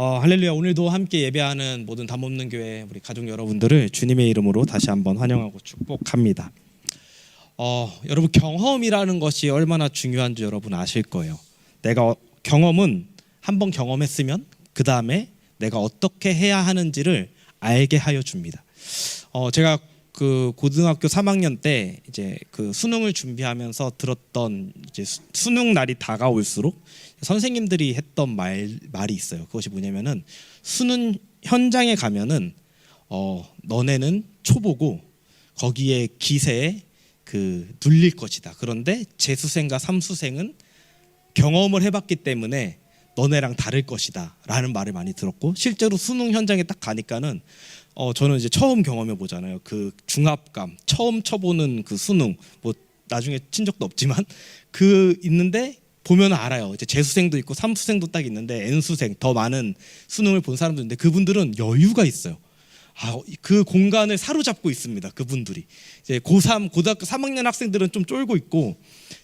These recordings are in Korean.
할렐루야. 오늘도 함께 예배하는 모든 담없는 교회 우리 가족 여러분들을 주님의 이름으로 다시 한번 환영하고 축복합니다. 여러분, 경험이라는 것이 얼마나 중요한 줄 여러분 아실 거예요. 내가 경험은 한번 경험했으면 그 다음에 내가 어떻게 해야 하는지를 알게 하여 줍니다. 제가 그 고등학교 3학년 때 이제 그 수능을 준비하면서 들었던 이제 수능 날이 다가올수록 선생님들이 했던 말이 있어요. 그것이 뭐냐면은 수능 현장에 가면은 너네는 초보고 거기에 기세에 눌릴 것이다. 그런데 재수생과 삼수생은 경험을 해봤기 때문에 너네랑 다를 것이다 라는 말을 많이 들었고, 실제로 수능 현장에 딱 가니까는 저는 이제 처음 경험해 보잖아요. 그 중압감, 처음 쳐보는 그 수능, 뭐 나중에 친 적도 없지만 있는데 보면 알아요. 이제 재수생도 있고 삼수생도 딱 있는데 N수생, 더 많은 수능을 본 사람도 있는데 그분들은 여유가 있어요. 그 공간을 사로잡고 있습니다. 그분들이 이제 고3 고등학교 3학년 학생들은 좀 쫄고 있고,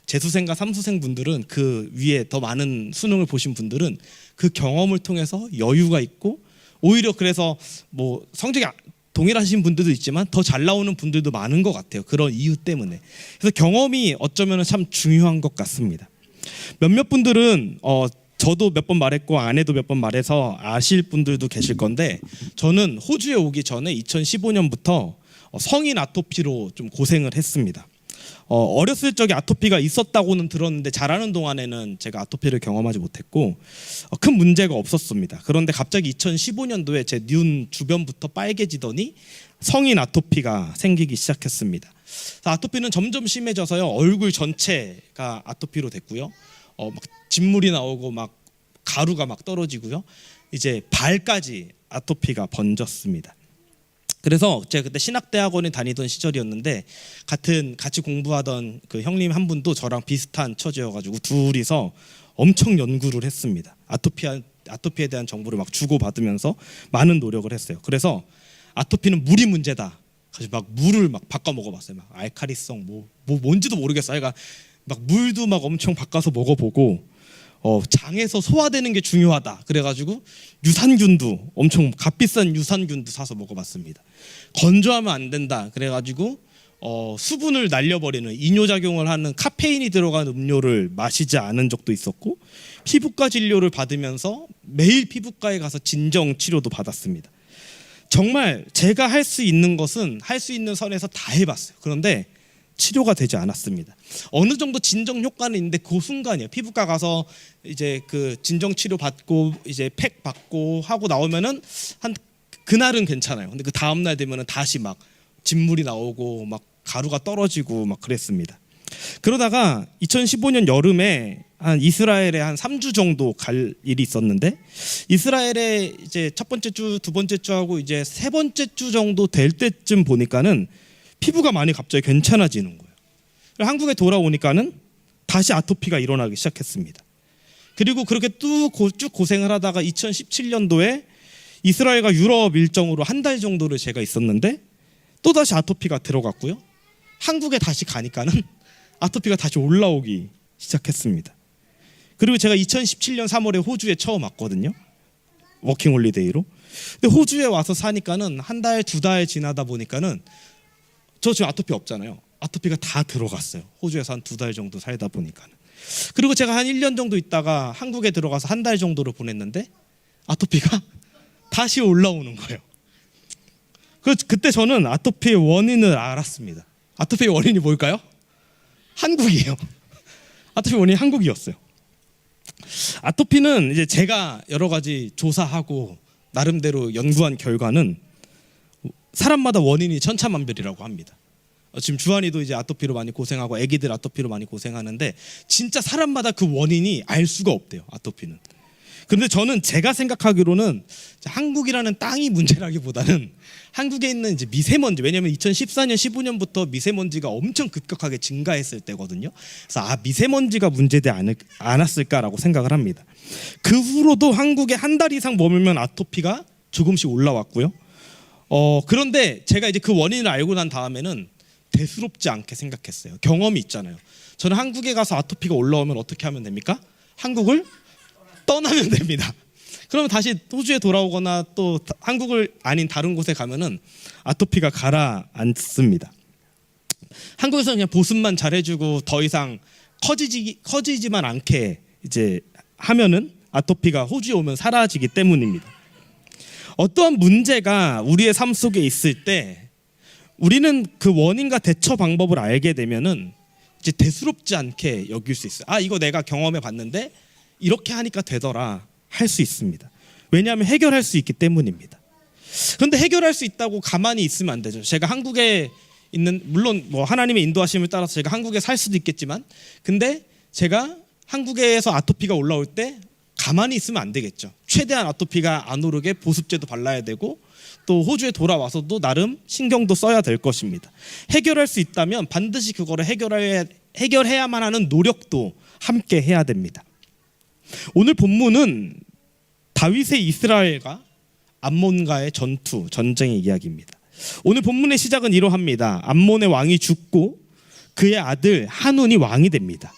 재수생과 삼수생 분들은 그 위에 더 많은 수능을 보신 분들은 그 경험을 통해서 여유가 있고, 오히려 그래서 뭐 성적이 동일하신 분들도 있지만 더 잘 나오는 분들도 많은 것 같아요. 그런 이유 때문에. 그래서 경험이 어쩌면 참 중요한 것 같습니다. 몇몇 분들은 저도 몇 번 말했고 아내도 몇 번 말해서 아실 분들도 계실 건데, 저는 호주에 오기 전에 2015년부터 성인 아토피로 좀 고생을 했습니다. 어렸을 적에 아토피가 있었다고는 들었는데 자라는 동안에는 제가 아토피를 경험하지 못했고 큰 문제가 없었습니다. 그런데 갑자기 2015년도에 제 눈 주변부터 빨개지더니 성인 아토피가 생기기 시작했습니다. 아토피는 점점 심해져서요, 얼굴 전체가 아토피로 됐고요, 막 진물이 나오고 막 가루가 막 떨어지고요, 이제 발까지 아토피가 번졌습니다. 그래서 제가 그때 신학대학원에 다니던 시절이었는데 같이 공부하던 그 형님 한 분도 저랑 비슷한 처지여가지고 둘이서 엄청 연구를 했습니다. 아토피에 대한 정보를 막 주고받으면서 많은 노력을 했어요. 그래서 아토피는 물이 문제다. 그래서 막 물을 막 바꿔 먹어봤어요. 막 알칼리성 뭐 뭔지도 모르겠어요. 그러니까 막 물도 막 엄청 바꿔서 먹어보고, 장에서 소화되는 게 중요하다. 그래가지고 유산균도 엄청 값비싼 유산균도 사서 먹어봤습니다. 건조하면 안 된다. 그래가지고 수분을 날려버리는 이뇨작용을 하는 카페인이 들어간 음료를 마시지 않은 적도 있었고, 피부과 진료를 받으면서 매일 피부과에 가서 진정 치료도 받았습니다. 정말 제가 할 수 있는 것은 할 수 있는 선에서 다 해봤어요. 그런데 치료가 되지 않았습니다. 어느 정도 진정 효과는 있는데 그 순간이에요. 피부과 가서 이제 그 진정 치료 받고 이제 팩 받고 하고 나오면은 그날은 괜찮아요. 근데 그 다음 날 되면은 다시 막 진물이 나오고 막 가루가 떨어지고 막 그랬습니다. 그러다가 2015년 여름에 한 이스라엘에 한 3주 정도 갈 일이 있었는데, 이스라엘에 이제 첫 번째 주, 두 번째 주하고 이제 세 번째 주 정도 될 때쯤 보니까는 피부가 많이 갑자기 괜찮아지는 거예요. 한국에 돌아오니까는 다시 아토피가 일어나기 시작했습니다. 그리고 그렇게 쭉 고생을 하다가 2017년도에 이스라엘과 유럽 일정으로 한 달 정도를 제가 있었는데 또다시 아토피가 들어갔고요, 한국에 다시 가니까는 아토피가 다시 올라오기 시작했습니다. 그리고 제가 2017년 3월에 호주에 처음 왔거든요, 워킹홀리데이로. 근데 호주에 와서 사니까는 한 달, 두 달 지나다 보니까는 저 지금 아토피 없잖아요. 아토피가 다 들어갔어요. 호주에서 한 두 달 정도 살다 보니까는. 그리고 제가 한 1년 정도 있다가 한국에 들어가서 한 달 정도를 보냈는데 아토피가 다시 올라오는 거예요. 그때 저는 아토피의 원인을 알았습니다. 아토피의 원인이 뭘까요? 한국이에요. 아토피 원인이 한국이었어요. 아토피는 이제 제가 여러 가지 조사하고 나름대로 연구한 결과는 사람마다 원인이 천차만별이라고 합니다. 지금 주한이도 이제 아토피로 많이 고생하고 아기들 아토피로 많이 고생하는데 진짜 사람마다 그 원인이 알 수가 없대요, 아토피는. 그런데 저는 제가 생각하기로는 한국이라는 땅이 문제라기보다는 한국에 있는 이제 미세먼지, 왜냐하면 2014년 15년부터 미세먼지가 엄청 급격하게 증가했을 때거든요. 그래서 미세먼지가 문제되지 않았을까라고 생각을 합니다. 그 후로도 한국에 한 달 이상 머물면 아토피가 조금씩 올라왔고요. 그런데 제가 이제 그 원인을 알고 난 다음에는 대수롭지 않게 생각했어요. 경험이 있잖아요. 저는 한국에 가서 아토피가 올라오면 어떻게 하면 됩니까? 한국을 떠나면 됩니다. 그러면 다시 호주에 돌아오거나 또 한국을 아닌 다른 곳에 가면은 아토피가 가라앉습니다. 한국에서는 그냥 보습만 잘해주고 더 이상 커지지만 않게 이제 하면은 아토피가 호주에 오면 사라지기 때문입니다. 어떠한 문제가 우리의 삶 속에 있을 때 우리는 그 원인과 대처 방법을 알게 되면은 이제 대수롭지 않게 여길 수 있어요. 아, 이거 내가 경험해 봤는데 이렇게 하니까 되더라 할 수 있습니다. 왜냐하면 해결할 수 있기 때문입니다. 그런데 해결할 수 있다고 가만히 있으면 안 되죠. 제가 한국에 있는, 물론 뭐 하나님의 인도하심을 따라서 제가 한국에 살 수도 있겠지만, 근데 제가 한국에서 아토피가 올라올 때 가만히 있으면 안 되겠죠. 최대한 아토피가 안 오르게 보습제도 발라야 되고, 또 호주에 돌아와서도 나름 신경도 써야 될 것입니다. 해결할 수 있다면 반드시 그거를 해결해야만 하는 노력도 함께 해야 됩니다. 오늘 본문은 다윗의 이스라엘과 암몬과의 전쟁의 이야기입니다. 오늘 본문의 시작은 이러합니다. 암몬의 왕이 죽고 그의 아들 한운이 왕이 됩니다.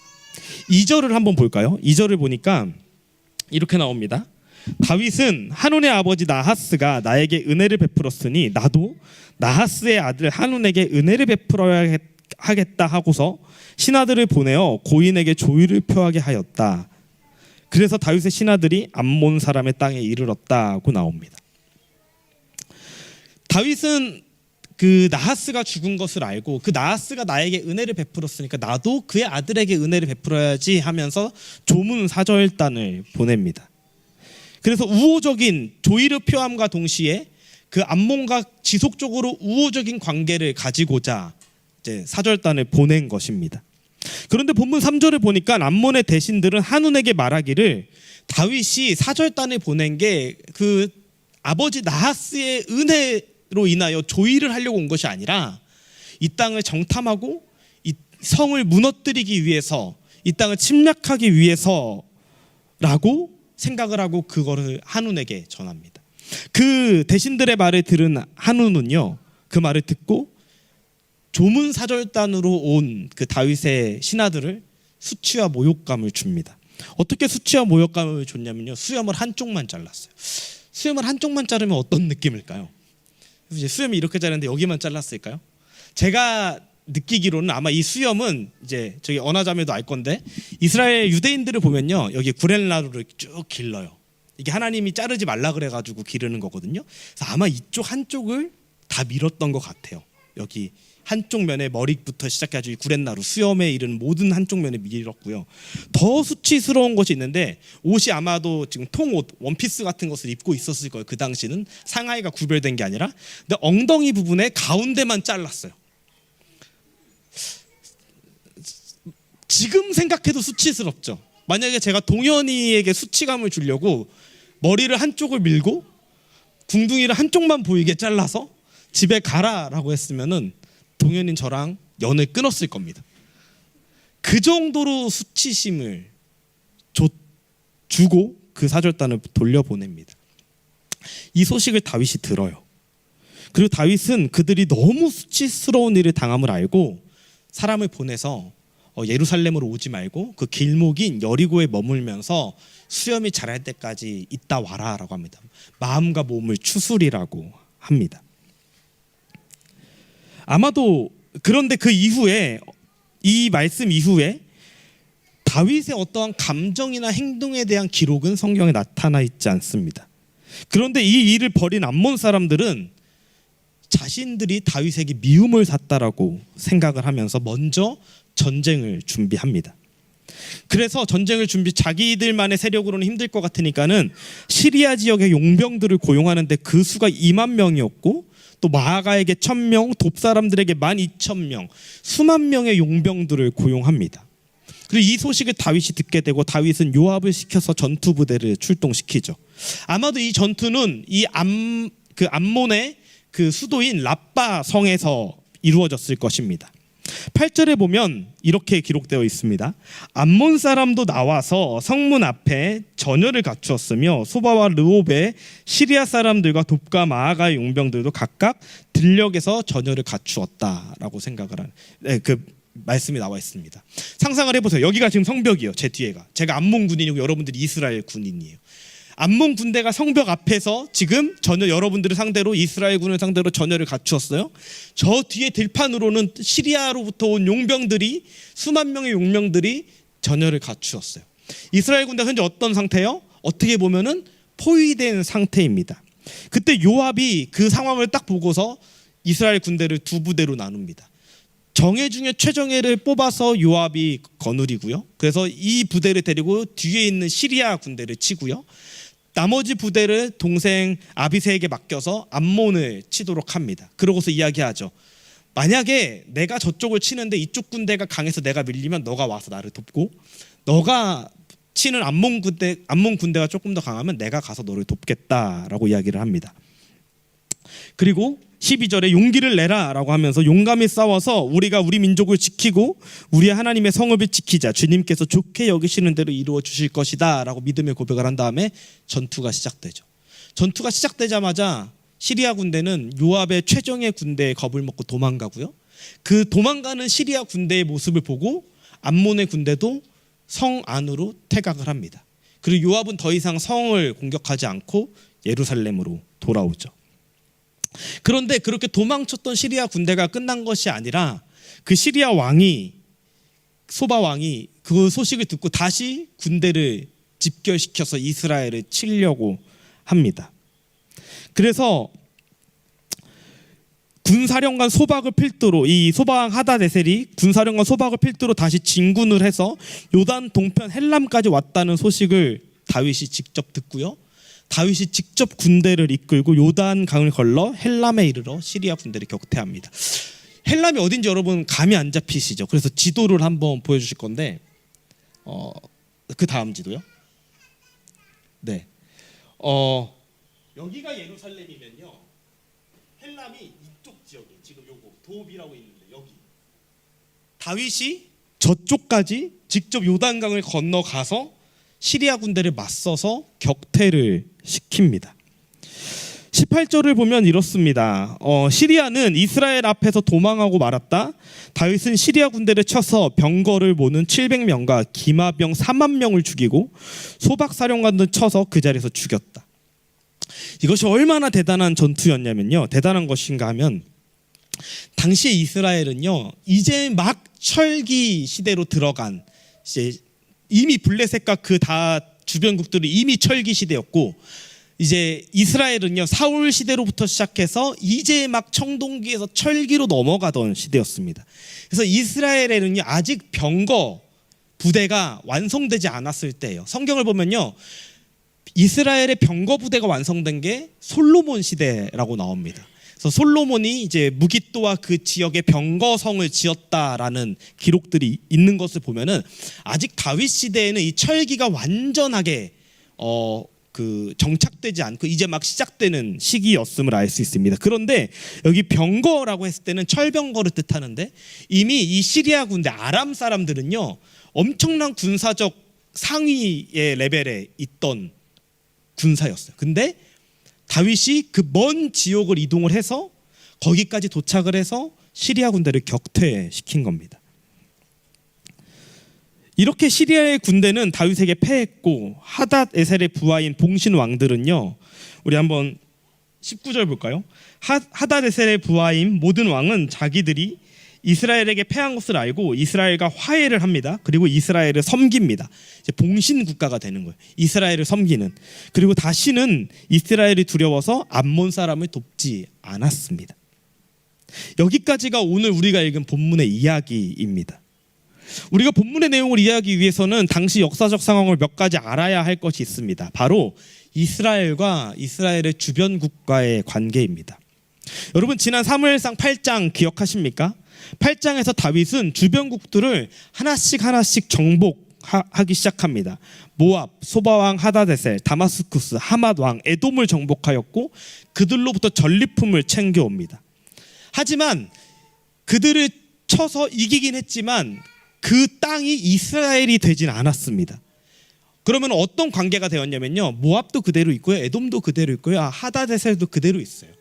2절을 한번 볼까요? 2절을 보니까 이렇게 나옵니다. 다윗은 한운의 아버지 나하스가 나에게 은혜를 베풀었으니 나도 나하스의 아들 한운에게 은혜를 베풀어야 하겠다 하고서 신하들을 보내어 고인에게 조의를 표하게 하였다. 그래서 다윗의 신하들이 암몬 사람의 땅에 이르렀다고 나옵니다. 다윗은 그 나하스가 죽은 것을 알고 그 나하스가 나에게 은혜를 베풀었으니까 나도 그의 아들에게 은혜를 베풀어야지 하면서 조문 사절단을 보냅니다. 그래서 우호적인 조의를 표함과 동시에 그 암몬과 지속적으로 우호적인 관계를 가지고자 이제 사절단을 보낸 것입니다. 그런데 본문 3절을 보니까 암몬의 대신들은 한운에게 말하기를 다윗이 사절단을 보낸 게 그 아버지 나하스의 은혜로 인하여 조의를 하려고 온 것이 아니라 이 땅을 정탐하고 이 성을 무너뜨리기 위해서, 이 땅을 침략하기 위해서라고 생각을 하고 그거를 한운에게 전합니다. 그 대신들의 말을 들은 한운은요, 그 말을 듣고 조문사절단으로 온 그 다윗의 신하들을 수치와 모욕감을 줍니다. 어떻게 수치와 모욕감을 줬냐면요, 수염을 한쪽만 잘랐어요. 수염을 한쪽만 자르면 어떤 느낌일까요? 이제 수염이 이렇게 자르는데 여기만 잘랐을까요? 제가 느끼기로는 아마 이 수염은 이제 저기 언하자매도 알 건데 이스라엘 유대인들을 보면요, 여기 구렐나루를 쭉 길러요. 이게 하나님이 자르지 말라 그래가지고 기르는 거거든요. 그래서 아마 이쪽 한쪽을 다 밀었던 것 같아요. 여기 한쪽 면에 머리부터 시작해가지고 구렛나루 수염에 이르는 모든 한쪽 면에 밀었고요. 더 수치스러운 것이 있는데 옷이 아마도 지금 통옷 원피스 같은 것을 입고 있었을 거예요. 그 당시는 상하이가 구별된 게 아니라, 근데 엉덩이 부분에 가운데만 잘랐어요. 지금 생각해도 수치스럽죠. 만약에 제가 동현이에게 수치감을 주려고 머리를 한쪽을 밀고 궁둥이를 한쪽만 보이게 잘라서 집에 가라라고 했으면은 동현이는 저랑 연을 끊었을 겁니다. 그 정도로 수치심을 주고 그 사절단을 돌려보냅니다. 이 소식을 다윗이 들어요. 그리고 다윗은 그들이 너무 수치스러운 일을 당함을 알고 사람을 보내서 예루살렘으로 오지 말고 그 길목인 여리고에 머물면서 수염이 자랄 때까지 있다 와라라고 합니다. 마음과 몸을 추스리라고 합니다. 아마도 그런데 그 이후에, 이 말씀 이후에 다윗의 어떠한 감정이나 행동에 대한 기록은 성경에 나타나 있지 않습니다. 그런데 이 일을 벌인 암몬 사람들은 자신들이 다윗에게 미움을 샀다라고 생각을 하면서 먼저 전쟁을 준비합니다. 그래서 전쟁을 자기들만의 세력으로는 힘들 것 같으니까는 시리아 지역의 용병들을 고용하는데 그 수가 2만 명이었고 또 마아가에게 1,000명, 돕사람들에게 12,000명, 수만 명의 용병들을 고용합니다. 그리고 이 소식을 다윗이 듣게 되고 다윗은 요압을 시켜서 전투 부대를 출동시키죠. 아마도 이 전투는 그 암몬의 그 수도인 라빠 성에서 이루어졌을 것입니다. 8절에 보면 이렇게 기록되어 있습니다. 암몬 사람도 나와서 성문 앞에 전열을 갖추었으며 소바와 르홉의 시리아 사람들과 돕과 마아가의 용병들도 각각 들녘에서 전열을 갖추었다라고 생각을 하는 그 말씀이 나와 있습니다. 상상을 해보세요. 여기가 지금 성벽이에요. 제 뒤에가. 제가 암몬 군인이고 여러분들이 이스라엘 군인이에요. 암몬 군대가 성벽 앞에서 지금 전혀 여러분들을 상대로 이스라엘군을 상대로 전열을 갖추었어요. 저 뒤에 들판으로는 시리아로부터 온 용병들이 수만 명의 용병들이 전열을 갖추었어요. 이스라엘 군대가 현재 어떤 상태예요? 어떻게 보면은 포위된 상태입니다. 그때 요압이 그 상황을 딱 보고서 이스라엘 군대를 두 부대로 나눕니다. 정예 중에 최정예를 뽑아서 요압이 거느리고요. 그래서 이 부대를 데리고 뒤에 있는 시리아 군대를 치고요. 나머지 부대를 동생 아비새에게 맡겨서 암몬을 치도록 합니다. 그러고서 이야기하죠. 만약에 내가 저쪽을 치는데 이쪽 군대가 강해서 내가 밀리면 너가 와서 나를 돕고, 너가 치는 암몬 군대가 조금 더 강하면 내가 가서 너를 돕겠다라고 이야기를 합니다. 그리고 12절에 용기를 내라 라고 하면서 용감히 싸워서 우리가 우리 민족을 지키고 우리 하나님의 성읍을 지키자. 주님께서 좋게 여기시는 대로 이루어 주실 것이다 라고 믿음의 고백을 한 다음에 전투가 시작되죠. 전투가 시작되자마자 시리아 군대는 요압의 최정예 군대에 겁을 먹고 도망가고요. 그 도망가는 시리아 군대의 모습을 보고 암몬의 군대도 성 안으로 퇴각을 합니다. 그리고 요압은 더 이상 성을 공격하지 않고 예루살렘으로 돌아오죠. 그런데 그렇게 도망쳤던 시리아 군대가 끝난 것이 아니라 그 시리아 왕이, 소바 왕이 그 소식을 듣고 다시 군대를 집결시켜서 이스라엘을 치려고 합니다. 그래서 군사령관 소박을 필두로, 이 소바왕 하다데셀이 군사령관 소박을 필두로 다시 진군을 해서 요단 동편 헬람까지 왔다는 소식을 다윗이 직접 듣고요. 다윗이 직접 군대를 이끌고 요단 강을 건너 헬람에 이르러 시리아 군대를 격퇴합니다. 헬람이 어딘지 여러분 감이 안 잡히시죠? 그래서 지도를 한번 보여주실 건데, 그 다음 지도요. 네, 여기가 예루살렘이면요, 헬람이 이쪽 지역에 지금 요거 도읍이라고 있는데 여기 다윗이 저쪽까지 직접 요단강을 건너가서 시리아 군대를 맞서서 격퇴를 시킵니다. 18절을 보면 이렇습니다. 시리아는 이스라엘 앞에서 도망하고 말았다. 다윗은 시리아 군대를 쳐서 병거를 모는 700명과 기마병 4만 명을 죽이고 소박사령관도 쳐서 그 자리에서 죽였다. 이것이 얼마나 대단한 전투였냐면요, 대단한 것인가 하면 당시에 이스라엘은요 이제 막 철기 시대로 들어간, 이제 이미 블레셋과 그 다 주변국들이 이미 철기 시대였고, 이제 이스라엘은요 사울 시대로부터 시작해서 이제 막 청동기에서 철기로 넘어가던 시대였습니다. 그래서 이스라엘에는요 아직 병거 부대가 완성되지 않았을 때예요. 성경을 보면요 이스라엘의 병거 부대가 완성된 게 솔로몬 시대라고 나옵니다. 그래서 솔로몬이 이제 무깃도와 그 지역에 병거성을 지었다라는 기록들이 있는 것을 보면은 아직 다윗 시대에는 이 철기가 완전하게 그 정착되지 않고 이제 막 시작되는 시기였음을 알 수 있습니다. 그런데 여기 병거라고 했을 때는 철병거를 뜻하는데 이미 이 시리아 군대 아람 사람들은요 엄청난 군사적 상위의 레벨에 있던 군사였어요. 근데 다윗이 그 먼 지역을 이동을 해서 거기까지 도착을 해서 시리아 군대를 격퇴시킨 겁니다. 이렇게 시리아의 군대는 다윗에게 패했고 하닷에셀의 부하인 봉신 왕들은요, 우리 한번 19절 볼까요? 하닷에셀의 부하인 모든 왕은 자기들이 이스라엘에게 패한 것을 알고 이스라엘과 화해를 합니다. 그리고 이스라엘을 섬깁니다. 이제 봉신 국가가 되는 거예요. 이스라엘을 섬기는. 그리고 다시는 이스라엘이 두려워서 암몬 사람을 돕지 않았습니다. 여기까지가 오늘 우리가 읽은 본문의 이야기입니다. 우리가 본문의 내용을 이해하기 위해서는 당시 역사적 상황을 몇 가지 알아야 할 것이 있습니다. 바로 이스라엘과 이스라엘의 주변 국가의 관계입니다. 여러분 지난 사무엘상 8장 기억하십니까? 8장에서 다윗은 주변국들을 하나씩 정복하기 시작합니다. 모압, 소바왕 하다데셀, 다마스쿠스, 하맛왕, 에돔을 정복하였고 그들로부터 전리품을 챙겨옵니다. 하지만 그들을 쳐서 이기긴 했지만 그 땅이 이스라엘이 되진 않았습니다. 그러면 어떤 관계가 되었냐면요, 모압도 그대로 있고요, 에돔도 그대로 있고요, 하다데셀도 그대로 있어요.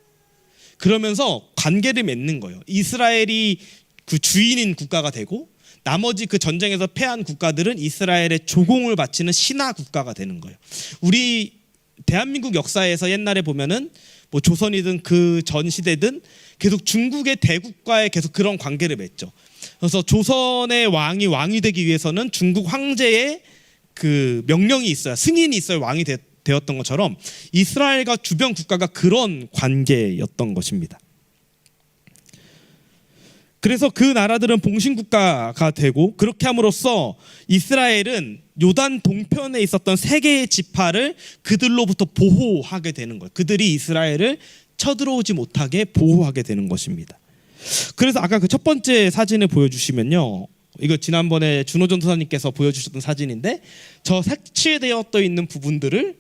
그러면서 관계를 맺는 거예요. 이스라엘이 그 주인인 국가가 되고 나머지 그 전쟁에서 패한 국가들은 이스라엘의 조공을 바치는 신하 국가가 되는 거예요. 우리 대한민국 역사에서 옛날에 보면은 뭐 조선이든 그 전 시대든 계속 중국의 대국과의 계속 그런 관계를 맺죠. 그래서 조선의 왕이 되기 위해서는 중국 황제의 그 명령이 있어야, 승인이 있어야 왕이 되었던 것처럼 이스라엘과 주변 국가가 그런 관계였던 것입니다. 그래서 그 나라들은 봉신국가가 되고, 그렇게 함으로써 이스라엘은 요단 동편에 있었던 세 개의 지파를 그들로부터 보호하게 되는 거예요. 그들이 이스라엘을 쳐들어오지 못하게 보호하게 되는 것입니다. 그래서 아까 그 첫 번째 사진을 보여주시면요, 이거 지난번에 준호 전도사님께서 보여주셨던 사진인데, 저 색칠되어 떠 있는 부분들을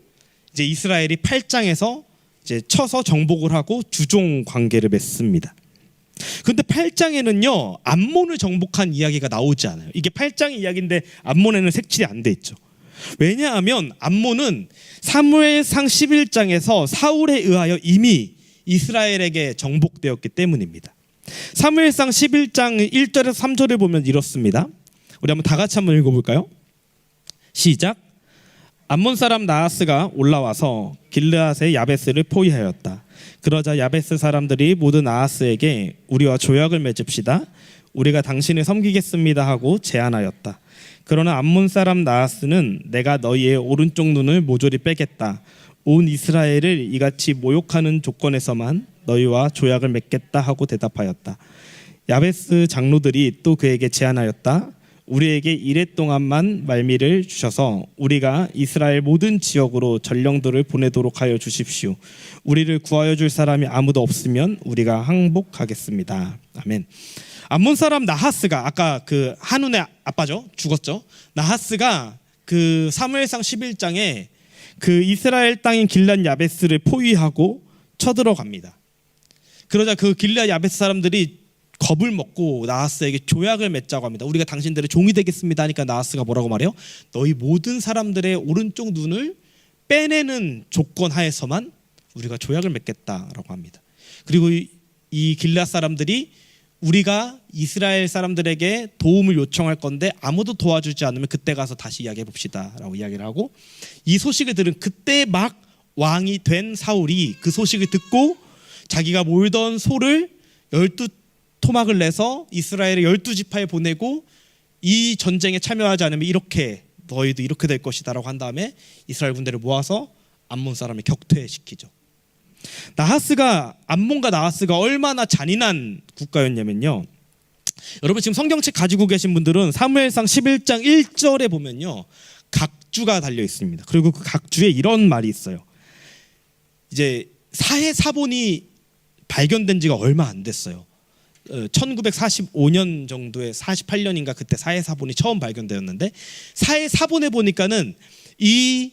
이제 이스라엘이 8장에서 이제 쳐서 정복을 하고 주종 관계를 맺습니다. 그런데 8장에는요 암몬을 정복한 이야기가 나오지 않아요. 이게 8장의 이야기인데 암몬에는 색칠이 안 돼 있죠. 왜냐하면 암몬은 사무엘상 11장에서 사울에 의하여 이미 이스라엘에게 정복되었기 때문입니다. 사무엘상 11장 1절에서 3절을 보면 이렇습니다. 우리 한번 다 같이 한번 읽어볼까요? 시작. 암몬 사람 나하스가 올라와서 길르앗의 야베스를 포위하였다. 그러자 야베스 사람들이 모두 나하스에게 우리와 조약을 맺읍시다. 우리가 당신을 섬기겠습니다 하고 제안하였다. 그러나 암몬 사람 나하스는 내가 너희의 오른쪽 눈을 모조리 빼겠다. 온 이스라엘을 이같이 모욕하는 조건에서만 너희와 조약을 맺겠다 하고 대답하였다. 야베스 장로들이 또 그에게 제안하였다. 우리에게 이래 동안만 말미를 주셔서 우리가 이스라엘 모든 지역으로 전령들을 보내도록 하여 주십시오. 우리를 구하여 줄 사람이 아무도 없으면 우리가 항복하겠습니다. 아멘. 암몬 사람 나하스가, 아까 그 한운의 아빠죠, 죽었죠. 나하스가 그 사무엘상 11장에 그 이스라엘 땅인 길앗 야베스를 포위하고 쳐들어갑니다. 그러자 그 길앗 야베스 사람들이 겁을 먹고 나하스에게 조약을 맺자고 합니다. 우리가 당신들의 종이 되겠습니다 하니까 나하스가 뭐라고 말해요? 너희 모든 사람들의 오른쪽 눈을 빼내는 조건 하에서만 우리가 조약을 맺겠다라고 합니다. 그리고 이 길앗 사람들이 우리가 이스라엘 사람들에게 도움을 요청할 건데 아무도 도와주지 않으면 그때 가서 다시 이야기해 봅시다 라고 이야기를 하고, 이 소식을 들은 그때 막 왕이 된 사울이 그 소식을 듣고 자기가 몰던 소를 12토막을 내서 이스라엘의 12지파에 보내고, 이 전쟁에 참여하지 않으면 이렇게 너희도 이렇게 될 것이다 라고 한 다음에 이스라엘 군대를 모아서 암몬 사람을 격퇴시키죠. 암몬과 나하스가 얼마나 잔인한 국가였냐면요, 여러분 지금 성경책 가지고 계신 분들은 사무엘상 11장 1절에 보면요 각주가 달려 있습니다. 그리고 그 각주에 이런 말이 있어요. 이제 사해 사본이 발견된 지가 얼마 안 됐어요. 1945년 정도에 48년인가 그때 사해 사본이 처음 발견되었는데, 사해 사본에 보니까는 이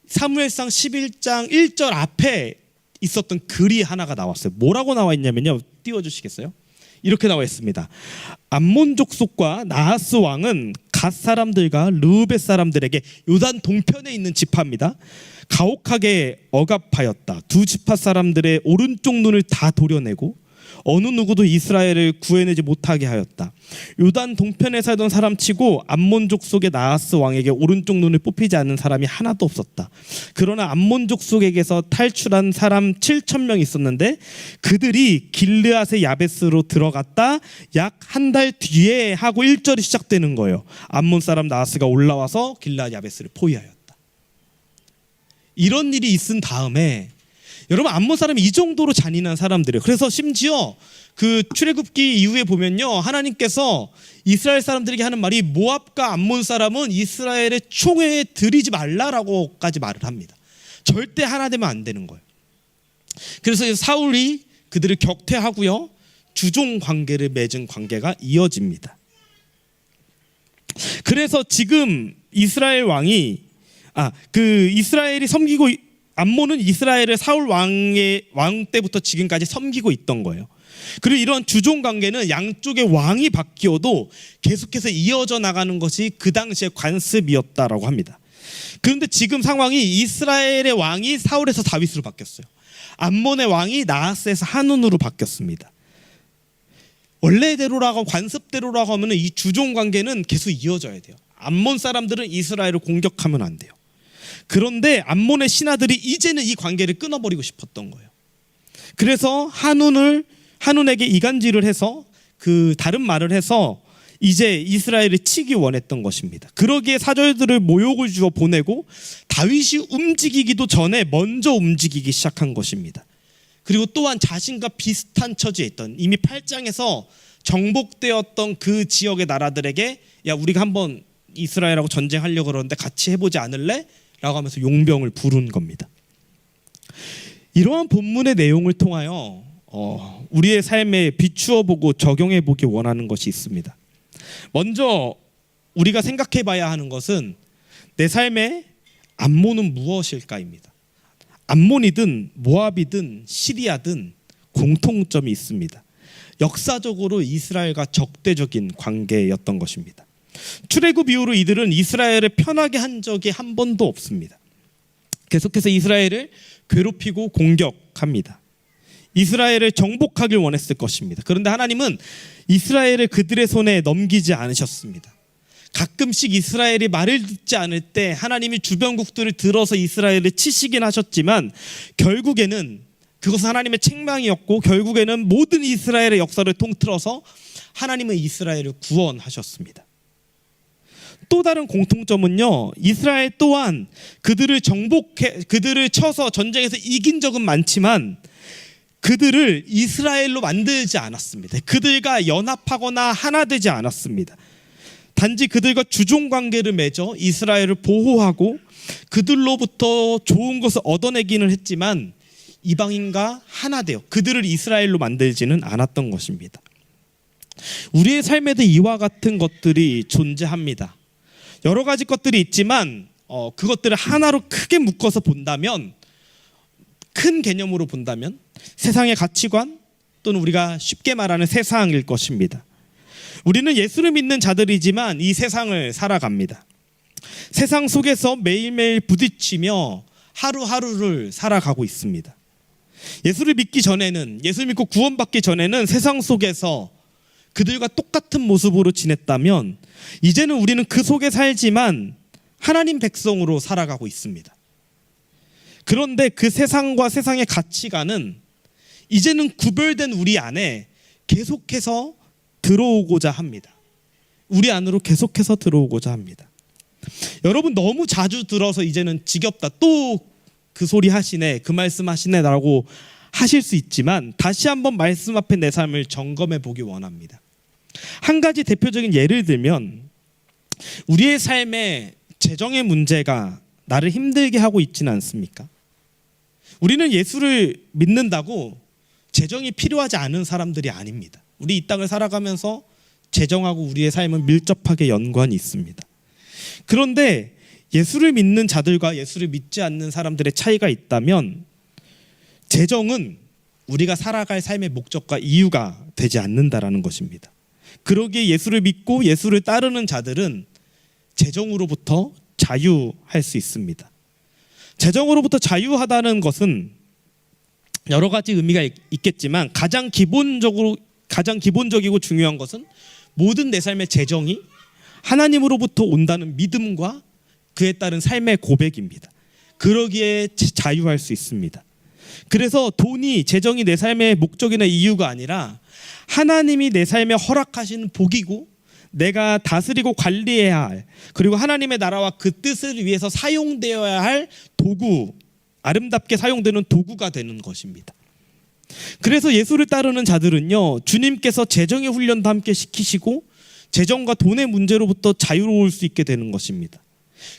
사무엘상 11장 1절 앞에 있었던 글이 하나가 나왔어요. 뭐라고 나와 있냐면요, 띄워주시겠어요? 이렇게 나와 있습니다. 암몬 족속과 나하스 왕은 갓 사람들과 르우벳 사람들에게 요단 동편에 있는 지파입니다. 가혹하게 억압하였다. 두 지파 사람들의 오른쪽 눈을 다 도려내고 어느 누구도 이스라엘을 구해내지 못하게 하였다. 요단 동편에 살던 사람치고 암몬족 속의 나하스 왕에게 오른쪽 눈을 뽑히지 않는 사람이 하나도 없었다. 그러나 암몬족 속에게서 탈출한 사람 7,000명 있었는데 그들이 길르앗의 야베스로 들어갔다 약 한 달 뒤에 하고 1절이 시작되는 거예요. 암몬 사람 나하스가 올라와서 길르앗 야베스를 포위하였다. 이런 일이 있은 다음에 여러분, 암몬 사람이 이 정도로 잔인한 사람들이에요. 그래서 심지어 그 출애굽기 이후에 보면요, 하나님께서 이스라엘 사람들에게 하는 말이 모압과 암몬 사람은 이스라엘의 총회에 들이지 말라라고까지 말을 합니다. 절대 하나 되면 안 되는 거예요. 그래서 사울이 그들을 격퇴하고요, 주종 관계를 맺은 관계가 이어집니다. 그래서 지금 이스라엘 왕이 이스라엘이 섬기고, 암몬은 이스라엘을 사울 왕 때부터 지금까지 섬기고 있던 거예요. 그리고 이런 주종 관계는 양쪽의 왕이 바뀌어도 계속해서 이어져 나가는 것이 그 당시의 관습이었다라고 합니다. 그런데 지금 상황이 이스라엘의 왕이 사울에서 다윗으로 바뀌었어요. 암몬의 왕이 나하스에서 한운으로 바뀌었습니다. 원래대로라고, 관습대로라고 하면 이 주종 관계는 계속 이어져야 돼요. 암몬 사람들은 이스라엘을 공격하면 안 돼요. 그런데 암몬의 신하들이 이제는 이 관계를 끊어버리고 싶었던 거예요. 그래서 한운에게 이간질을 해서 그 다른 말을 해서 이제 이스라엘을 치기 원했던 것입니다. 그러기에 사절들을 모욕을 주어 보내고 다윗이 움직이기도 전에 먼저 움직이기 시작한 것입니다. 그리고 또한 자신과 비슷한 처지에 있던 이미 8장에서 정복되었던 그 지역의 나라들에게 야 우리가 한번 이스라엘하고 전쟁하려고 그러는데 같이 해보지 않을래? 라고 하면서 용병을 부른 겁니다. 이러한 본문의 내용을 통하여 우리의 삶에 비추어 보고 적용해 보기 원하는 것이 있습니다. 먼저 우리가 생각해 봐야 하는 것은 내 삶의 암몬은 무엇일까입니다. 암몬이든 모압이든 시리아든 공통점이 있습니다. 역사적으로 이스라엘과 적대적인 관계였던 것입니다. 출애굽 이후로 이들은 이스라엘을 편하게 한 적이 한 번도 없습니다. 계속해서 이스라엘을 괴롭히고 공격합니다. 이스라엘을 정복하길 원했을 것입니다. 그런데 하나님은 이스라엘을 그들의 손에 넘기지 않으셨습니다. 가끔씩 이스라엘이 말을 듣지 않을 때 하나님이 주변국들을 들어서 이스라엘을 치시긴 하셨지만 결국에는 그것은 하나님의 책망이었고 결국에는 모든 이스라엘의 역사를 통틀어서 하나님은 이스라엘을 구원하셨습니다. 또 다른 공통점은요, 이스라엘 또한 그들을 쳐서 전쟁에서 이긴 적은 많지만 그들을 이스라엘로 만들지 않았습니다. 그들과 연합하거나 하나 되지 않았습니다. 단지 그들과 주종 관계를 맺어 이스라엘을 보호하고 그들로부터 좋은 것을 얻어내기는 했지만 이방인과 하나 되어 그들을 이스라엘로 만들지는 않았던 것입니다. 우리의 삶에도 이와 같은 것들이 존재합니다. 여러 가지 것들이 있지만 그것들을 하나로 크게 묶어서 본다면, 큰 개념으로 본다면 세상의 가치관 또는 우리가 쉽게 말하는 세상일 것입니다. 우리는 예수를 믿는 자들이지만 이 세상을 살아갑니다. 세상 속에서 매일매일 부딪히며 하루하루를 살아가고 있습니다. 예수를 믿기 전에는, 예수 믿고 구원받기 전에는 세상 속에서 그들과 똑같은 모습으로 지냈다면 이제는 우리는 그 속에 살지만 하나님 백성으로 살아가고 있습니다. 그런데 그 세상과 세상의 가치관은 이제는 구별된 우리 안에 계속해서 들어오고자 합니다. 우리 안으로 계속해서 들어오고자 합니다. 여러분 너무 자주 들어서 이제는 지겹다, 또 그 소리 하시네, 그 말씀 하시네 라고 하실 수 있지만 다시 한번 말씀 앞에 내 삶을 점검해 보기 원합니다. 한 가지 대표적인 예를 들면 우리의 삶에 재정의 문제가 나를 힘들게 하고 있지는 않습니까? 우리는 예수를 믿는다고 재정이 필요하지 않은 사람들이 아닙니다. 우리 이 땅을 살아가면서 재정하고 우리의 삶은 밀접하게 연관이 있습니다. 그런데 예수를 믿는 자들과 예수를 믿지 않는 사람들의 차이가 있다면 재정은 우리가 살아갈 삶의 목적과 이유가 되지 않는다라는 것입니다. 그러기에 예수를 믿고 예수를 따르는 자들은 재정으로부터 자유할 수 있습니다. 재정으로부터 자유하다는 것은 여러 가지 의미가 있겠지만 가장 기본적이고 중요한 것은 모든 내 삶의 재정이 하나님으로부터 온다는 믿음과 그에 따른 삶의 고백입니다. 그러기에 자유할 수 있습니다. 그래서 돈이, 재정이 내 삶의 목적이나 이유가 아니라 하나님이 내 삶에 허락하신 복이고 내가 다스리고 관리해야 할, 그리고 하나님의 나라와 그 뜻을 위해서 사용되어야 할 도구, 아름답게 사용되는 도구가 되는 것입니다. 그래서 예수를 따르는 자들은요, 주님께서 재정의 훈련도 함께 시키시고 재정과 돈의 문제로부터 자유로울 수 있게 되는 것입니다.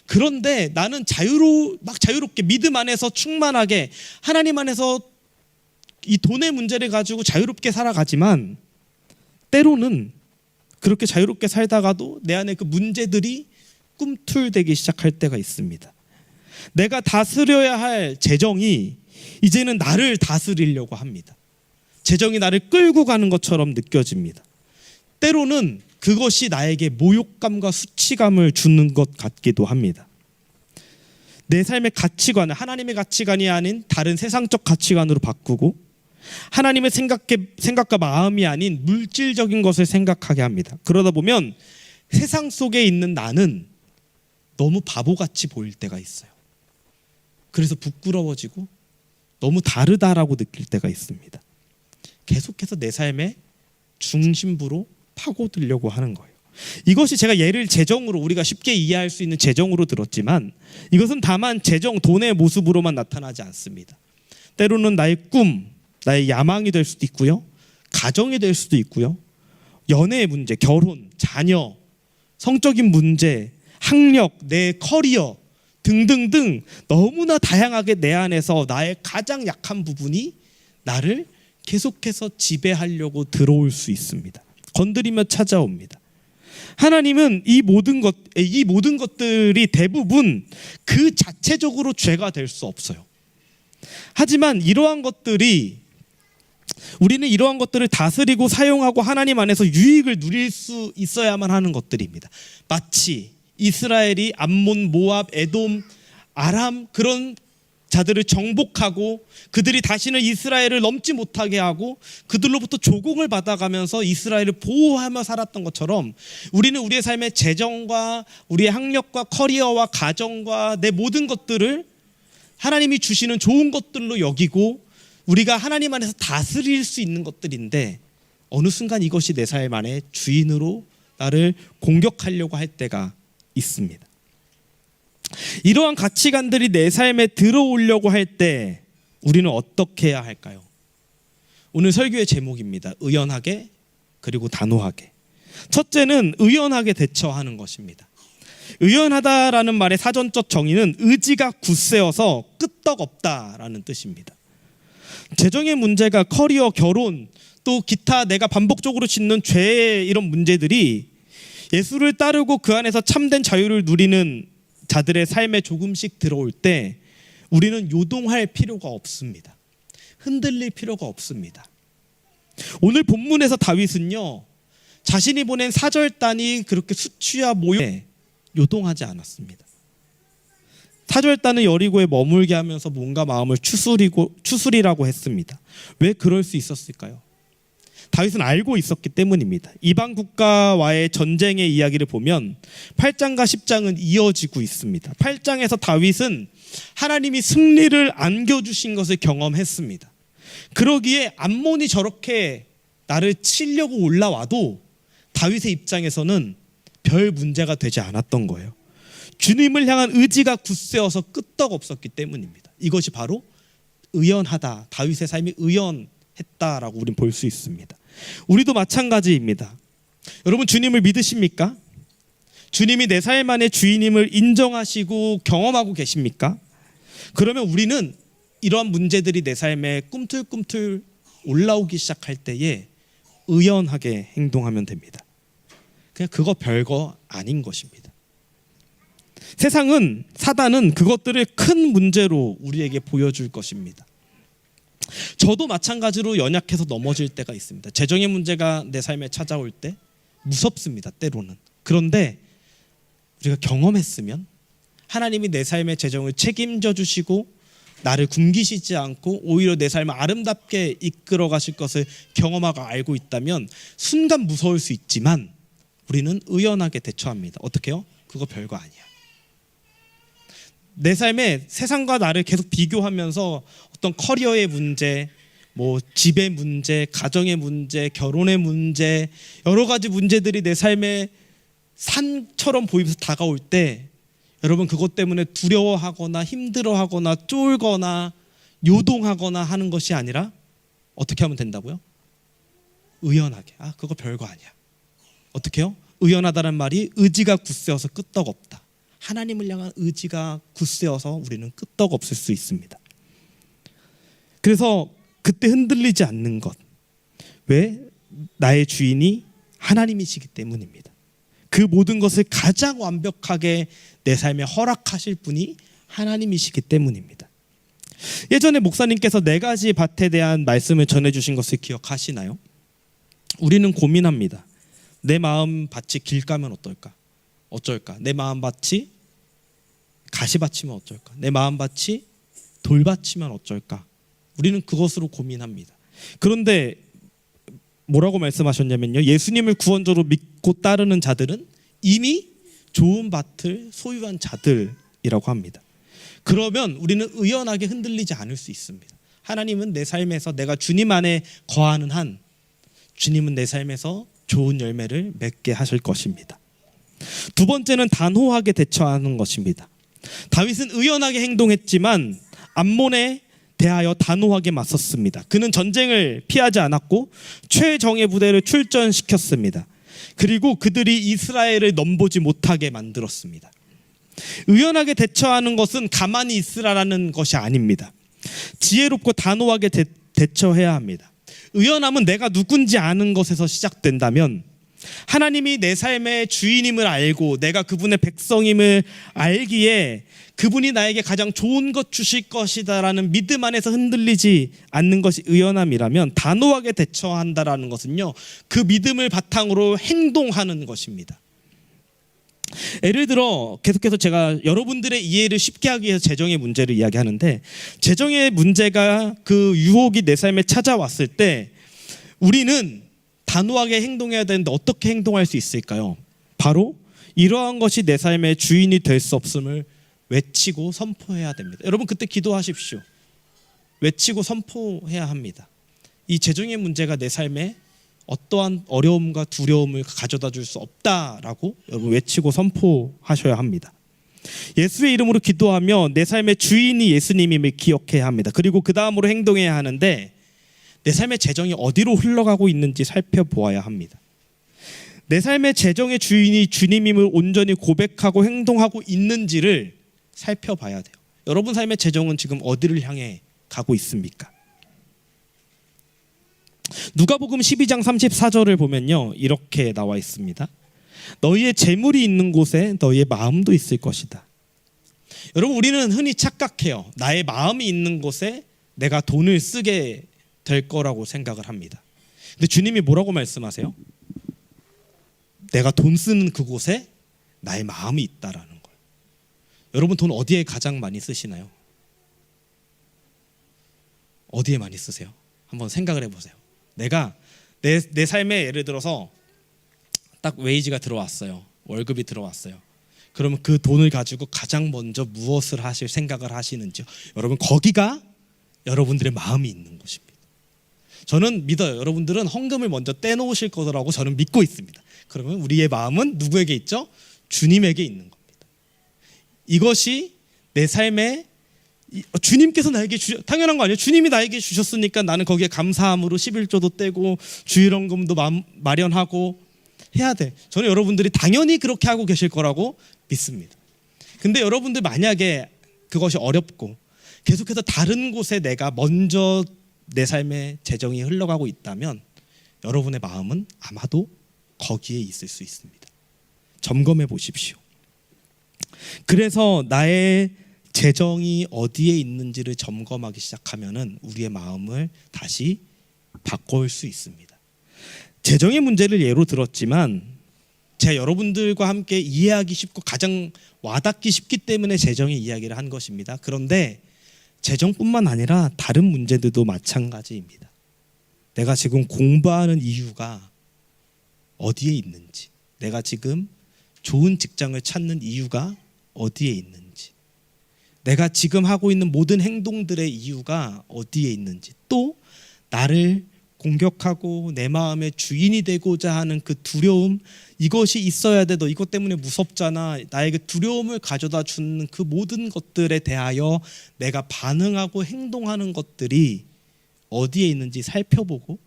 그런데 나는 자유롭게 믿음 안에서 충만하게 하나님 안에서 이 돈의 문제를 가지고 자유롭게 살아가지만 때로는 그렇게 자유롭게 살다가도 내 안에 그 문제들이 꿈틀대기 시작할 때가 있습니다. 내가 다스려야 할 재정이 이제는 나를 다스리려고 합니다. 재정이 나를 끌고 가는 것처럼 느껴집니다. 때로는 그것이 나에게 모욕감과 수치감을 주는 것 같기도 합니다. 내 삶의 가치관을 하나님의 가치관이 아닌 다른 세상적 가치관으로 바꾸고 하나님의 생각과 마음이 아닌 물질적인 것을 생각하게 합니다. 그러다 보면 세상 속에 있는 나는 너무 바보같이 보일 때가 있어요. 그래서 부끄러워지고 너무 다르다라고 느낄 때가 있습니다. 계속해서 내 삶의 중심부로 파고들려고 하는 거예요. 이것이 제가 예를 재정으로, 우리가 쉽게 이해할 수 있는 재정으로 들었지만, 이것은 다만 재정, 돈의 모습으로만 나타나지 않습니다. 때로는 나의 꿈, 나의 야망이 될 수도 있고요, 가정이 될 수도 있고요, 연애의 문제, 결혼, 자녀, 성적인 문제, 학력, 내 커리어 등등등 너무나 다양하게 내 안에서 나의 가장 약한 부분이 나를 계속해서 지배하려고 들어올 수 있습니다. 건드리며 찾아옵니다. 하나님은 이 모든 것들이 대부분 그 자체적으로 죄가 될 수 없어요. 하지만 우리는 이러한 것들을 다스리고 사용하고 하나님 안에서 유익을 누릴 수 있어야만 하는 것들입니다. 마치 이스라엘이 암몬, 모압, 에돔, 아람 그런 자들을 정복하고 그들이 다시는 이스라엘을 넘지 못하게 하고 그들로부터 조공을 받아가면서 이스라엘을 보호하며 살았던 것처럼, 우리는 우리의 삶의 재정과 우리의 학력과 커리어와 가정과 내 모든 것들을 하나님이 주시는 좋은 것들로 여기고 우리가 하나님 안에서 다스릴 수 있는 것들인데, 어느 순간 이것이 내 삶 안에 주인으로 나를 공격하려고 할 때가 있습니다. 이러한 가치관들이 내 삶에 들어오려고 할 때 우리는 어떻게 해야 할까요? 오늘 설교의 제목입니다. 의연하게 그리고 단호하게. 첫째는 의연하게 대처하는 것입니다. 의연하다라는 말의 사전적 정의는 의지가 굳세어서 끄떡없다라는 뜻입니다. 재정의 문제가 커리어, 결혼, 또 기타 내가 반복적으로 짓는 죄의 이런 문제들이 예수를 따르고 그 안에서 참된 자유를 누리는 자들의 삶에 조금씩 들어올 때 우리는 요동할 필요가 없습니다. 흔들릴 필요가 없습니다. 오늘 본문에서 다윗은요, 자신이 보낸 사절단이 그렇게 수치와 모욕에 요동하지 않았습니다. 사절단은 여리고에 머물게 하면서 뭔가 마음을 추스리라고 했습니다. 왜 그럴 수 있었을까요? 다윗은 알고 있었기 때문입니다. 이방 국가와의 전쟁의 이야기를 보면 8장과 10장은 이어지고 있습니다. 8장에서 다윗은 하나님이 승리를 안겨주신 것을 경험했습니다. 그러기에 암몬이 저렇게 나를 치려고 올라와도 다윗의 입장에서는 별 문제가 되지 않았던 거예요. 주님을 향한 의지가 굳세어서 끄떡없었기 때문입니다. 이것이 바로 의연하다, 다윗의 삶이 의연했다라고 우리는 볼 수 있습니다. 우리도 마찬가지입니다. 여러분, 주님을 믿으십니까? 주님이 내 삶 안의 주인임을 인정하시고 경험하고 계십니까? 그러면 우리는 이러한 문제들이 내 삶에 꿈틀꿈틀 올라오기 시작할 때에 의연하게 행동하면 됩니다. 그냥 그거 별거 아닌 것입니다. 세상은, 사단은 그것들을 큰 문제로 우리에게 보여줄 것입니다. 저도 마찬가지로 연약해서 넘어질 때가 있습니다. 재정의 문제가 내 삶에 찾아올 때 무섭습니다, 때로는. 그런데 우리가 경험했으면 하나님이 내 삶의 재정을 책임져 주시고 나를 굶기시지 않고 오히려 내 삶을 아름답게 이끌어 가실 것을 경험하고 알고 있다면 순간 무서울 수 있지만 우리는 의연하게 대처합니다. 어떻게 해요? 그거 별거 아니야. 내 삶에 세상과 나를 계속 비교하면서 어떤 커리어의 문제, 뭐 집의 문제, 가정의 문제, 결혼의 문제, 여러 가지 문제들이 내 삶에 산처럼 보이면서 다가올 때 여러분, 그것 때문에 두려워하거나 힘들어하거나 쫄거나 요동하거나 하는 것이 아니라 어떻게 하면 된다고요? 의연하게. 그거 별거 아니야. 어떻게 해요? 의연하다는 말이 의지가 굳세어서 끄떡없다. 하나님을 향한 의지가 굳세어서 우리는 끄떡없을 수 있습니다. 그래서 그때 흔들리지 않는 것, 왜? 나의 주인이 하나님이시기 때문입니다. 그 모든 것을 가장 완벽하게 내 삶에 허락하실 분이 하나님이시기 때문입니다. 예전에 목사님께서 4가지 밭에 대한 말씀을 전해주신 것을 기억하시나요? 우리는 고민합니다. 내 마음 밭이 길가면 어쩔까? 내 마음 밭이 가시밭이면 어쩔까? 내 마음 밭이 돌밭이면 어쩔까? 우리는 그것으로 고민합니다. 그런데 뭐라고 말씀하셨냐면요, 예수님을 구원자로 믿고 따르는 자들은 이미 좋은 밭을 소유한 자들이라고 합니다. 그러면 우리는 의연하게 흔들리지 않을 수 있습니다. 하나님은 내 삶에서 내가 주님 안에 거하는 한 주님은 내 삶에서 좋은 열매를 맺게 하실 것입니다. 두 번째는 단호하게 대처하는 것입니다. 다윗은 의연하게 행동했지만 암몬에 대하여 단호하게 맞섰습니다. 그는 전쟁을 피하지 않았고 최정예 부대를 출전시켰습니다. 그리고 그들이 이스라엘을 넘보지 못하게 만들었습니다. 의연하게 대처하는 것은 가만히 있으라는 것이 아닙니다. 지혜롭고 단호하게 대처해야 합니다. 의연함은 내가 누군지 아는 것에서 시작된다면 하나님이 내 삶의 주인임을 알고 내가 그분의 백성임을 알기에 그분이 나에게 가장 좋은 것 주실 것이다라는 믿음 안에서 흔들리지 않는 것이 의연함이라면, 단호하게 대처한다라는 것은요, 그 믿음을 바탕으로 행동하는 것입니다. 예를 들어 계속해서 제가 여러분들의 이해를 쉽게 하기 위해서 재정의 문제를 이야기하는데, 재정의 문제가 그 유혹이 내 삶에 찾아왔을 때 우리는 단호하게 행동해야 되는데 어떻게 행동할 수 있을까요? 바로 이러한 것이 내 삶의 주인이 될 수 없음을 외치고 선포해야 됩니다. 여러분 그때 기도하십시오. 외치고 선포해야 합니다. 이 재정의 문제가 내 삶에 어떠한 어려움과 두려움을 가져다 줄 수 없다라고 여러분 외치고 선포하셔야 합니다. 예수의 이름으로 기도하며 내 삶의 주인이 예수님임을 기억해야 합니다. 그리고 그 다음으로 행동해야 하는데, 내 삶의 재정이 어디로 흘러가고 있는지 살펴보아야 합니다. 내 삶의 재정의 주인이 주님임을 온전히 고백하고 행동하고 있는지를 살펴봐야 돼요. 여러분 삶의 재정은 지금 어디를 향해 가고 있습니까? 누가복음 12장 34절을 보면요, 이렇게 나와 있습니다. 너희의 재물이 있는 곳에 너희의 마음도 있을 것이다. 여러분 우리는 흔히 착각해요. 나의 마음이 있는 곳에 내가 돈을 쓰게 될 거라고 생각을 합니다. 근데 주님이 뭐라고 말씀하세요? 내가 돈 쓰는 그곳에 나의 마음이 있다라는 걸. 여러분 돈 어디에 가장 많이 쓰시나요? 어디에 많이 쓰세요? 한번 생각을 해보세요. 내가 내 삶에 예를 들어서 딱 웨이지가 들어왔어요. 월급이 들어왔어요. 그러면 그 돈을 가지고 가장 먼저 무엇을 하실 생각을 하시는지요? 여러분 거기가 여러분들의 마음이 있는 곳입니다. 저는 믿어요. 여러분들은 헌금을 먼저 떼놓으실 거라고 저는 믿고 있습니다. 그러면 우리의 마음은 누구에게 있죠? 주님에게 있는 겁니다. 이것이 내 삶에 주님께서 나에게 당연한 거 아니에요? 주님이 나에게 주셨으니까 나는 거기에 감사함으로 11조도 떼고 주일헌금도 마련하고 해야 돼. 저는 여러분들이 당연히 그렇게 하고 계실 거라고 믿습니다. 근데 여러분들 만약에 그것이 어렵고 계속해서 다른 곳에 내가 먼저 내 삶의 재정이 흘러가고 있다면 여러분의 마음은 아마도 거기에 있을 수 있습니다. 점검해 보십시오. 그래서 나의 재정이 어디에 있는지를 점검하기 시작하면은 우리의 마음을 다시 바꿀 수 있습니다. 재정의 문제를 예로 들었지만 제가 여러분들과 함께 이해하기 쉽고 가장 와닿기 쉽기 때문에 재정의 이야기를 한 것입니다. 그런데 재정뿐만 아니라 다른 문제들도 마찬가지입니다. 내가 지금 공부하는 이유가 어디에 있는지, 내가 지금 좋은 직장을 찾는 이유가 어디에 있는지, 내가 지금 하고 있는 모든 행동들의 이유가 어디에 있는지, 또 나를 공격하고 내 마음의 주인이 되고자 하는 그 두려움, 이것이 있어야 돼, 너 이것 때문에 무섭잖아, 나에게 두려움을 가져다 주는 그 모든 것들에 대하여 내가 반응하고 행동하는 것들이 어디에 있는지 살펴보고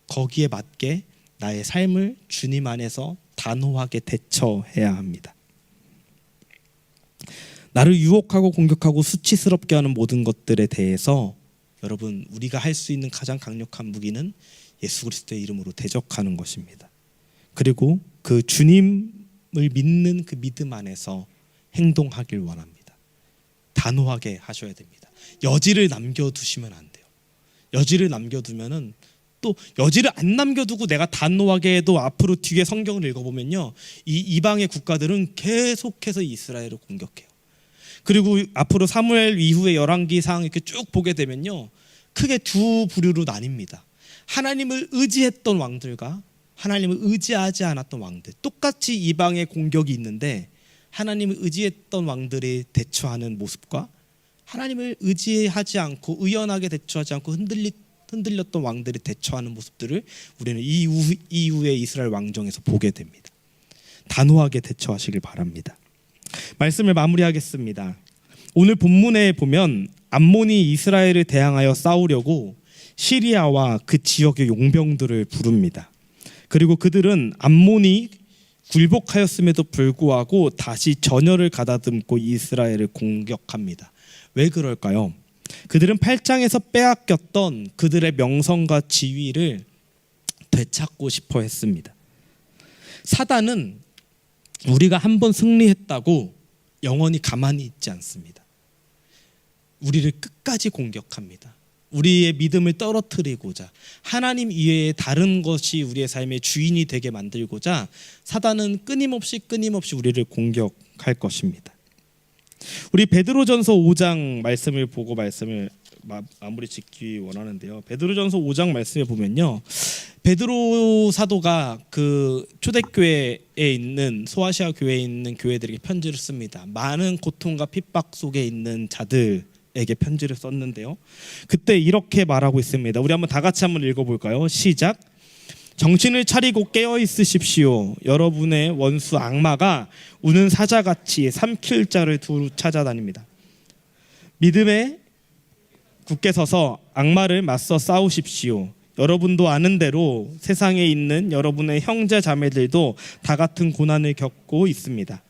거기에 맞게 나의 삶을 주님 안에서 단호하게 대처해야 합니다. 나를 유혹하고 공격하고 수치스럽게 하는 모든 것들에 대해서 여러분 우리가 할 수 있는 가장 강력한 무기는 예수 그리스도의 이름으로 대적하는 것입니다. 그리고 그 주님을 믿는 그 믿음 안에서 행동하길 원합니다. 단호하게 하셔야 됩니다. 여지를 남겨두시면 안 돼요. 여지를 남겨두면은 또 여지를 안 남겨두고 내가 단호하게 해도 앞으로 뒤에 성경을 읽어보면요, 이 이방의 국가들은 계속해서 이스라엘을 공격해요. 그리고 앞으로 사무엘 이후의 열왕기상 이렇게 쭉 보게 되면요, 크게 두 부류로 나뉩니다. 하나님을 의지했던 왕들과 하나님을 의지하지 않았던 왕들. 똑같이 이방의 공격이 있는데 하나님을 의지했던 왕들이 대처하는 모습과 하나님을 의지하지 않고 의연하게 대처하지 않고 흔들렸던 왕들이 대처하는 모습들을 우리는 이후의 이스라엘 왕정에서 보게 됩니다. 단호하게 대처하시길 바랍니다. 말씀을 마무리하겠습니다. 오늘 본문에 보면 암몬이 이스라엘을 대항하여 싸우려고 시리아와 그 지역의 용병들을 부릅니다. 그리고 그들은 암몬이 굴복하였음에도 불구하고 다시 전열을 가다듬고 이스라엘을 공격합니다. 왜 그럴까요? 그들은 8장에서 빼앗겼던 그들의 명성과 지위를 되찾고 싶어 했습니다. 사단은 우리가 한번 승리했다고 영원히 가만히 있지 않습니다. 우리를 끝까지 공격합니다. 우리의 믿음을 떨어뜨리고자, 하나님 이외에 다른 것이 우리의 삶의 주인이 되게 만들고자 사단은 끊임없이 우리를 공격할 것입니다. 우리 베드로전서 5장 말씀을 보고 말씀을 마무리 짓기 원하는데요. 베드로전서 5장 말씀에 보면요, 베드로 사도가 그 초대교회에 있는 소아시아 교회에 있는 교회들에게 편지를 씁니다. 많은 고통과 핍박 속에 있는 자들에게 편지를 썼는데요, 그때 이렇게 말하고 있습니다. 우리 다 같이 한번 읽어볼까요? 시작. 정신을 차리고 깨어 있으십시오. 여러분의 원수 악마가 우는 사자같이 삼킬 자를 두루 찾아다닙니다. 믿음에 굳게 서서 악마를 맞서 싸우십시오. 여러분도 아는 대로 세상에 있는 여러분의 형제 자매들도 다 같은 고난을 겪고 있습니다.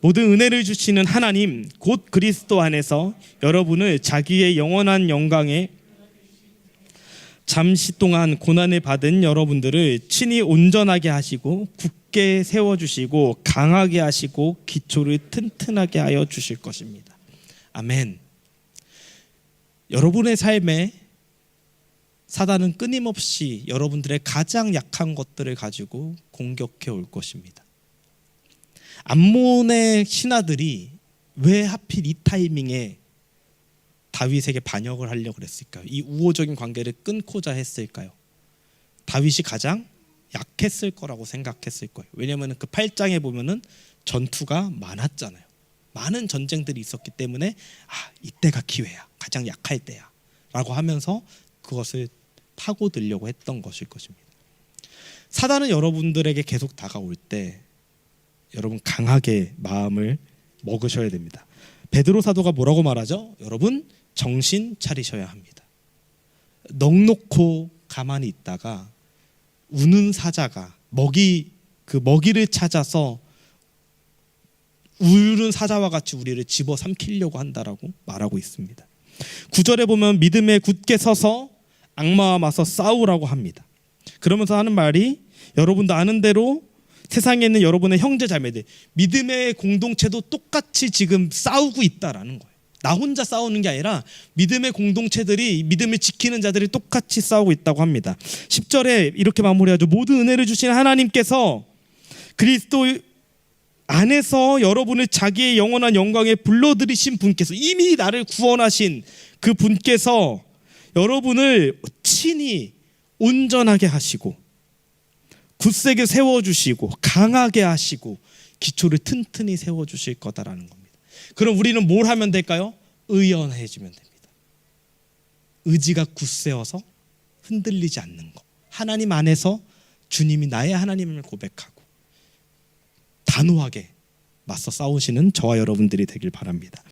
모든 은혜를 주시는 하나님 곧 그리스도 안에서 여러분을 자기의 영원한 영광에 잠시 동안 고난을 받은 여러분들을 친히 온전하게 하시고 굳게 세워주시고 강하게 하시고 기초를 튼튼하게 하여 주실 것입니다. 아멘. 여러분의 삶에 사단은 끊임없이 여러분들의 가장 약한 것들을 가지고 공격해 올 것입니다. 암몬의 신하들이 왜 하필 이 타이밍에 다윗에게 반역을 하려고 그랬을까요? 이 우호적인 관계를 끊고자 했을까요? 다윗이 가장 약했을 거라고 생각했을 거예요. 왜냐하면 그 8장에 보면은 전투가 많았잖아요. 많은 전쟁들이 있었기 때문에 이때가 기회야, 가장 약할 때야 라고 하면서 그것을 파고들려고 했던 것일 것입니다. 사단은 여러분들에게 계속 다가올 때 여러분 강하게 마음을 먹으셔야 됩니다. 베드로 사도가 뭐라고 말하죠? 여러분 정신 차리셔야 합니다. 넋놓고 가만히 있다가 우는 사자가 먹이를 찾아서 우는 사자와 같이 우리를 집어삼키려고 한다라고 말하고 있습니다. 9절에 보면 믿음에 굳게 서서 악마와 맞서 싸우라고 합니다. 그러면서 하는 말이 여러분도 아는 대로 세상에 있는 여러분의 형제 자매들, 믿음의 공동체도 똑같이 지금 싸우고 있다라는 거예요. 나 혼자 싸우는 게 아니라 믿음의 공동체들이, 믿음을 지키는 자들이 똑같이 싸우고 있다고 합니다. 10절에 이렇게 마무리하죠. 모든 은혜를 주신 하나님께서 그리스도 안에서 여러분을 자기의 영원한 영광에 불러들이신 분께서, 이미 나를 구원하신 그 분께서 여러분을 친히 온전하게 하시고 굳세게 세워주시고 강하게 하시고 기초를 튼튼히 세워주실 거다라는 겁니다. 그럼 우리는 뭘 하면 될까요? 의연해지면 됩니다. 의지가 굳세어서 흔들리지 않는 것, 하나님 안에서 주님이 나의 하나님을 고백하고 단호하게 맞서 싸우시는 저와 여러분들이 되길 바랍니다.